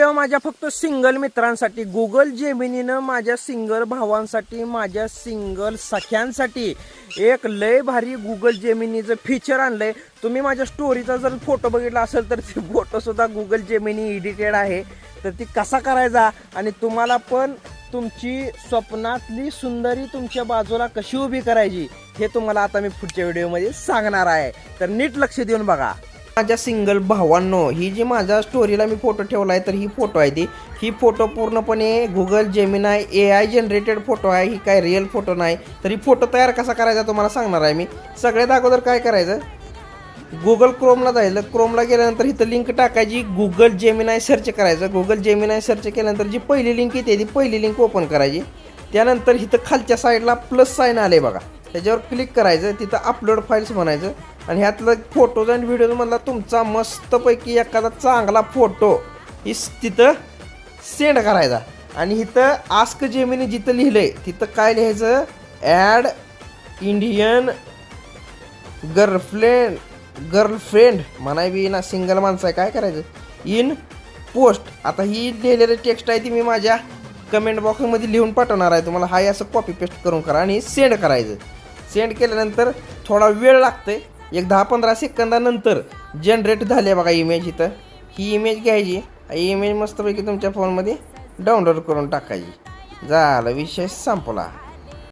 Video माझ्या फक्त single मित्रांसाठी, गुगल जेमिनीनं माझ्या सिंगल भावांसाठी, माझ्या सिंगल सख्यांसाठी एक लय भारी गुगल जेमिनीचं फीचर आणलंय. तुम्ही माझ्या स्टोरीचा जर फोटो बघितला असेल तर ते फोटोसुद्धा गुगल जेमिनी एडिटेड आहे. तर ती कसा करायचा आणि तुम्हाला पण तुमची स्वप्नातली सुंदरी तुमच्या बाजूला कशी उभी करायची हे तुम्हाला आता मी पुढच्या व्हिडिओमध्ये सांगणार आहे. तर नीट लक्ष देऊन बघा. माझ्या सिंगल भावांनो, ही जी माझ्या स्टोरीला मी फोटो ठेवला आहे तर ही फोटो आहे ही फोटो पूर्णपणे Google Gemini AI generated photo आहे. ही काय रिअल फोटो नाही. तर ही फोटो तयार कसा करायचा तुम्हाला सांगणार आहे मी. सगळ्यात अगोदर काय करायचं, गुगल क्रोमला जायचं. क्रोमला गेल्यानंतर इथं लिंक टाकायची, गुगल जेमिनाय सर्च करायचं. गुगल जेमिनाय सर्च केल्यानंतर जी पहिली लिंक येते ती पहिली लिंक ओपन करायची. त्यानंतर इथं खालच्या साईडला प्लस साईन आले बघा, त्याच्यावर क्लिक करायचं. तिथं अपलोड फाईल्स म्हणायचं आणि ह्यातलं फोटोज अँड व्हिडिओजमधला तुमचा मस्तपैकी एखादा चांगला फोटो तिथं सेंड करायचा. आणि इथं आस्क जेमिनी जिथं लिहिलं आहे तिथं काय लिहायचं, ॲड इंडियन गर्लफ्रेंड म्हणाय बी ना, सिंगल माणसं आहे, काय करायचं, इन पोस्ट. आता ही लिहिलेलं टेक्स्ट आहे ती मी माझ्या कमेंट बॉक्समध्ये लिहून पाठवणार आहे तुम्हाला. हाय असं कॉपी पेस्ट करून करा आणि सेंड करायचं. सेंड केल्यानंतर थोडा वेळ लागते, एक 10-15 सेकंदानंतर जनरेट झाले बघा इमेज. इथं ही इमेज घ्यायची, ही इमेज मस्तपैकी तुमच्या फोनमध्ये डाउनलोड करून टाकायची. झालं, विषय संपला.